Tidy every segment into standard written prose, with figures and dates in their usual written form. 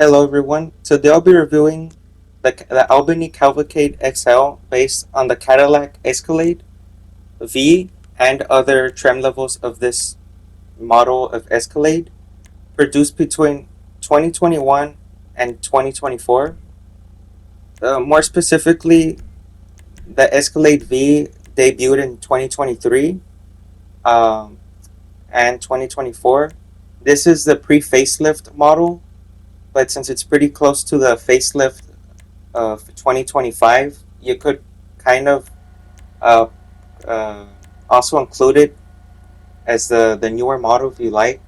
Hello everyone. Today I'll be reviewing the Albany Cavalcade XL based on the Cadillac Escalade V and other trim levels of this model of Escalade produced between 2021 and 2024. More specifically, the Escalade V debuted in 2023 um, and 2024. This is the pre-facelift model, but since it's pretty close to the facelift of 2025, you could kind of uh, uh, also include it as the newer model if you like,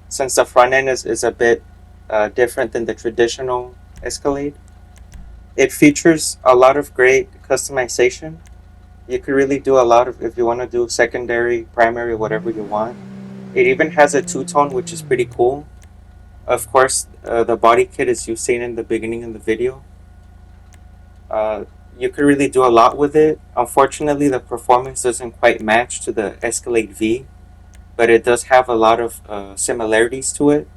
since the front end is a bit different than the traditional Escalade. It features a lot of great customization. You could really do a lot of, if you want to do secondary, primary, whatever you want. It even has a two-tone, which is pretty cool. Of course, the body kit is you seen in the beginning of the video. Uh, you could really do a lot with it. Unfortunately, the performance doesn't quite match to the Escalade V, but it does have a lot of similarities to it.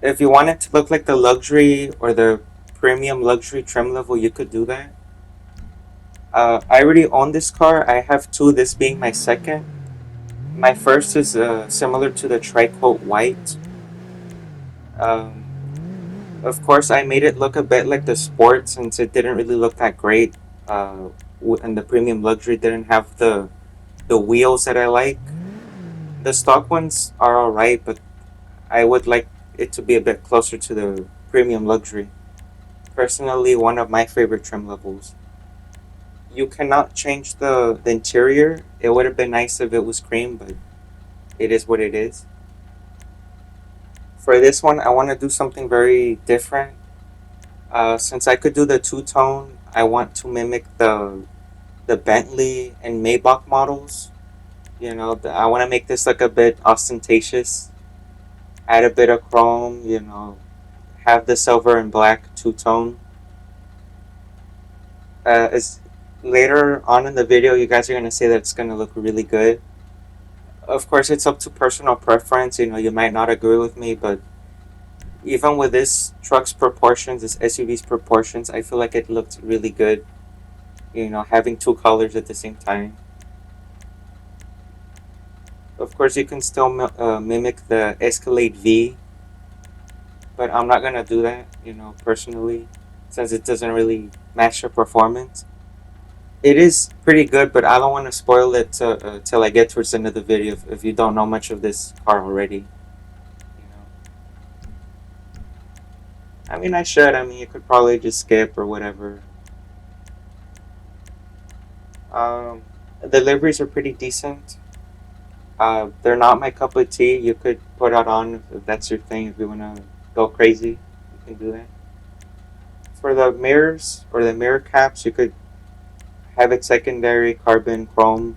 If you want it to look like the luxury or the premium luxury trim level, you could do that. I already own this car. I have two, this being my second. My first is similar to the Tricoat White. Um, of course, I made it look a bit like the Sport since it didn't really look that great. And the premium luxury didn't have the wheels that I like. The stock ones are alright, but I would like it to be a bit closer to the premium luxury. Personally, one of my favorite trim levels. You cannot change the interior. It would have been nice if it was cream, but it is what it is. For this one, I want to do something very different. Since I could do the two-tone, I want to mimic the Bentley and Maybach models. I want to make this look a bit ostentatious. Add a bit of chrome, have the silver and black two-tone. As later on in the video, you guys are going to say that it's going to look really good. Of course, it's up to personal preference. You might not agree with me, but even with this truck's proportions, this SUV's proportions, I feel like it looked really good. Having two colors at the same time. Of course, you can still mimic the Escalade V, but I'm not gonna do that, personally, since it doesn't really match the performance. It is pretty good, but I don't want to spoil it till I get towards the end of the video if you don't know much of this car already. I mean, I should. I mean, you could probably just skip or whatever. Um, the liveries are pretty decent. They're not my cup of tea. You could put it on if that's your thing. If you wanna go crazy, you can do that. For the mirrors or the mirror caps, you could have it secondary, carbon, chrome,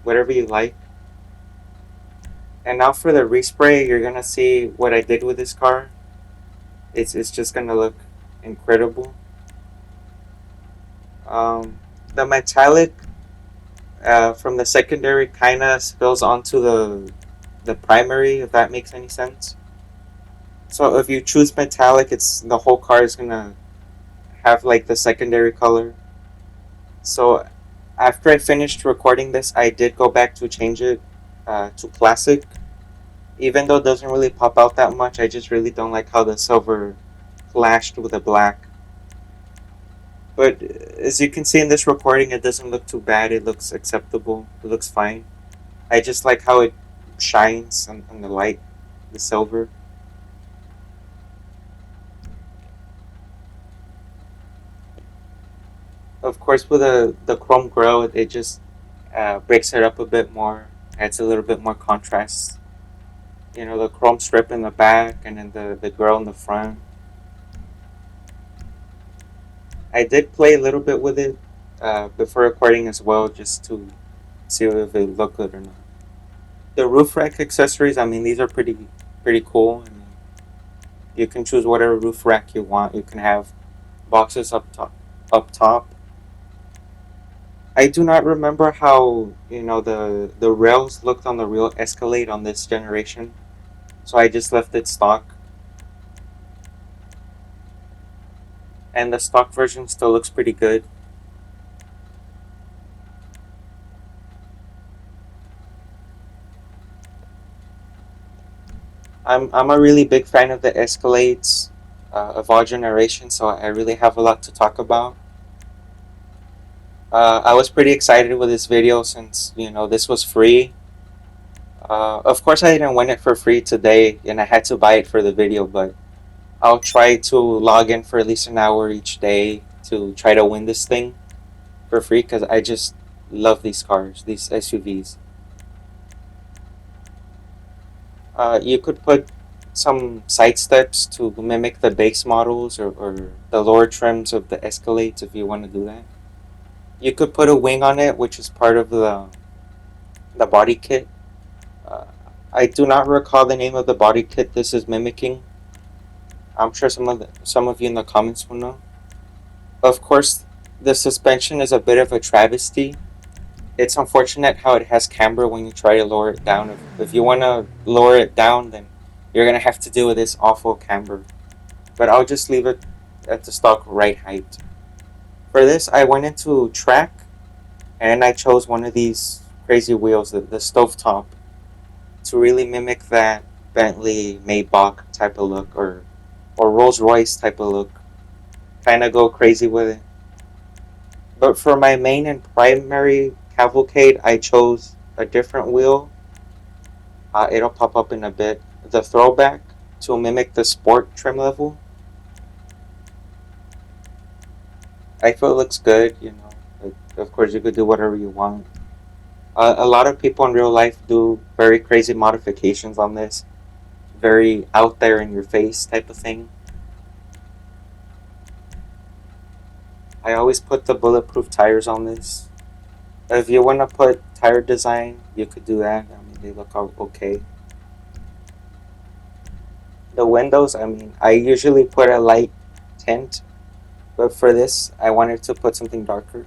whatever you like. And now for the respray, you're gonna see what I did with this car. It's just gonna look incredible. The metallic from the secondary kind of spills onto the primary, if that makes any sense. So if you choose metallic, it's the whole car is gonna have like the secondary color. So after I finished recording this, I did go back to change it to classic. Even though it doesn't really pop out that much, I just really don't like how the silver clashed with the black. But as you can see in this recording, it doesn't look too bad. It looks acceptable. It looks fine. I just like how it shines on the light, the silver. Of course, with the chrome grille, it just breaks it up a bit more, adds a little bit more contrast. The chrome strip in the back and then the grille in the front. I did play a little bit with it before recording as well, just to see if it looked good or not. The roof rack accessories, I mean, these are pretty cool. I mean, you can choose whatever roof rack you want. You can have boxes up top. Up top. I do not remember how the rails looked on the real Escalade on this generation, so I just left it stock. and the stock version still looks pretty good. I'm a really big fan of the Escalades of our generation, so I really have a lot to talk about. I was pretty excited with this video since this was free. Of course, I didn't win it for free today, and I had to buy it for the video. But I'll try to log in for at least an hour each day to try to win this thing for free because I just love these cars, these SUVs. You could put some side steps to mimic the base models or the lower trims of the Escalades if you want to do that. You could put a wing on it, which is part of the body kit. Uh, I do not recall the name of the body kit this is mimicking. I'm sure some of you in the comments will know. Of course, the suspension is a bit of a travesty. It's unfortunate how it has camber when you try to lower it down. If you want to lower it down, then you're gonna have to deal with this awful camber. But I'll just leave it at the stock right height. For this, I went into track and I chose one of these crazy wheels, the stovetop, to really mimic that Bentley Maybach type of look or Rolls Royce type of look. Kind of go crazy with it. But for my main and primary cavalcade, I chose a different wheel. It'll pop up in a bit. The throwback to mimic the sport trim level. I feel it looks good. But of course, you could do whatever you want. A lot of people in real life do very crazy modifications on this. Very out there in your face type of thing. I always put the bulletproof tires on this. If you want to put tire design, you could do that. I mean, they look okay. The windows, I mean, I usually put a light tint, but for this, I wanted to put something darker.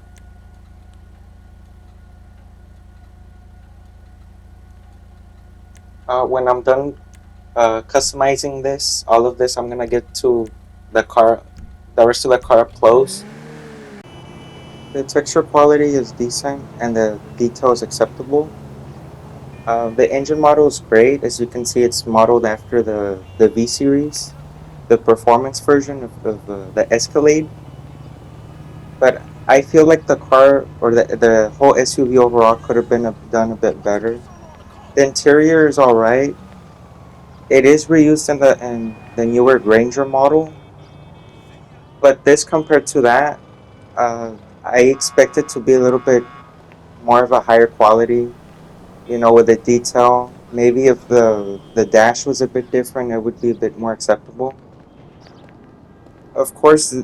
When I'm done customizing this, all of this, I'm gonna get to the car, the rest of the car up close. The texture quality is decent and the detail is acceptable. The engine model is great. As you can see, it's modeled after the V series, the performance version of the Escalade. But I feel like the car or the whole SUV overall could have been done a bit better. The interior is all right. It is reused in the newer Granger model, but this compared to that, I expect it to be a little bit more of a higher quality. With the detail. Maybe if the dash was a bit different, it would be a bit more acceptable. Of course,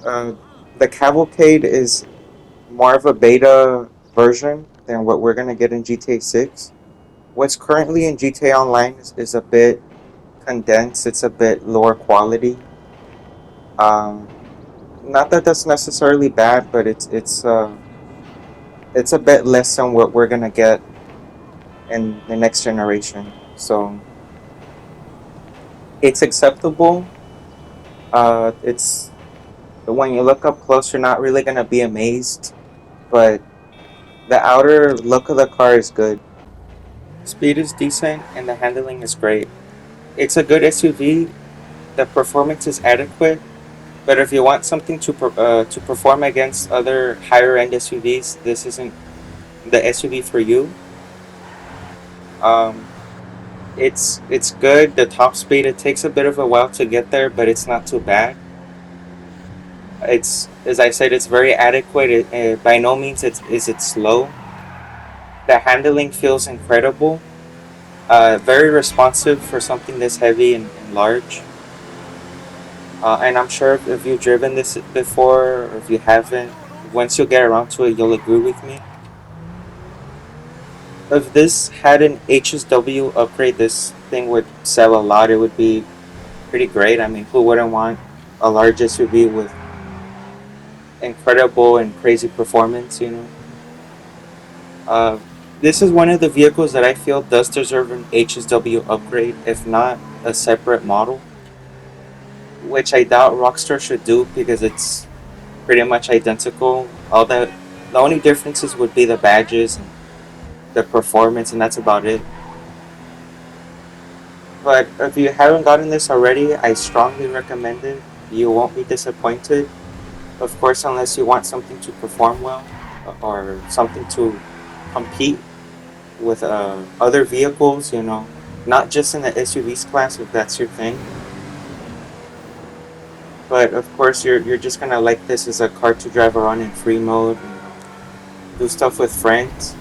uh, the Cavalcade is more of a beta version than what we're gonna get in GTA 6. What's currently in GTA Online is a bit condensed. It's a bit lower quality. Um, Not that that's necessarily bad, but it's a bit less than what we're gonna get in the next generation. So it's acceptable. It's when you look up close, you're not really gonna be amazed, but the outer look of the car is good. Speed is decent and the handling is great. It's a good SUV. The performance is adequate, but if you want something to perform against other higher end SUVs, this isn't the SUV for you. Um, it's good. The top speed, it takes a bit of a while to get there, but it's not too bad. It's, as I said, it's very adequate. By no means is it slow. The handling feels incredible. Very responsive for something this heavy and large. And I'm sure if you've driven this before, or if you haven't, once you get around to it, you'll agree with me. If this had an HSW upgrade, this thing would sell a lot. It would be pretty great. I mean, who wouldn't want a large SUV with incredible and crazy performance? Uh, this is one of the vehicles that I feel does deserve an HSW upgrade, if not a separate model. which I doubt Rockstar should do because it's pretty much identical. All the only differences would be the badges and the performance, and that's about it. But if you haven't gotten this already, I strongly recommend it. You won't be disappointed. Of course, unless you want something to perform well or something to compete with other vehicles, not just in the SUVs class if that's your thing. But of course, you're just gonna like this as a car to drive around in free mode, do stuff with friends.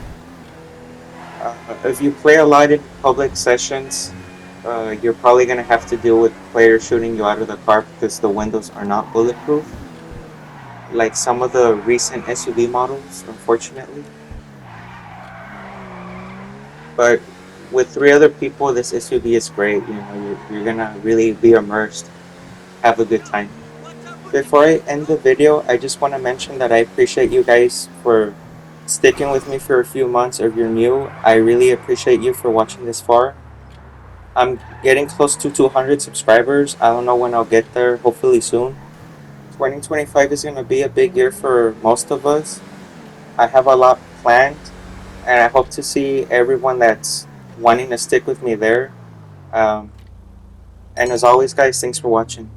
If you play a lot in public sessions, you're probably gonna have to deal with players shooting you out of the car because the windows are not bulletproof, like some of the recent SUV models, unfortunately. But with three other people, this SUV is great. You're gonna really be immersed, have a good time. Before I end the video, I just want to mention that I appreciate you guys for sticking with me for a few months. If you're new, I really appreciate you for watching this far. I'm getting close to 200 subscribers. I don't know when I'll get there, hopefully soon. 2025 is going to be a big year for most of us. I have a lot planned, and I hope to see everyone that's wanting to stick with me there. Um, and as always, guys, thanks for watching.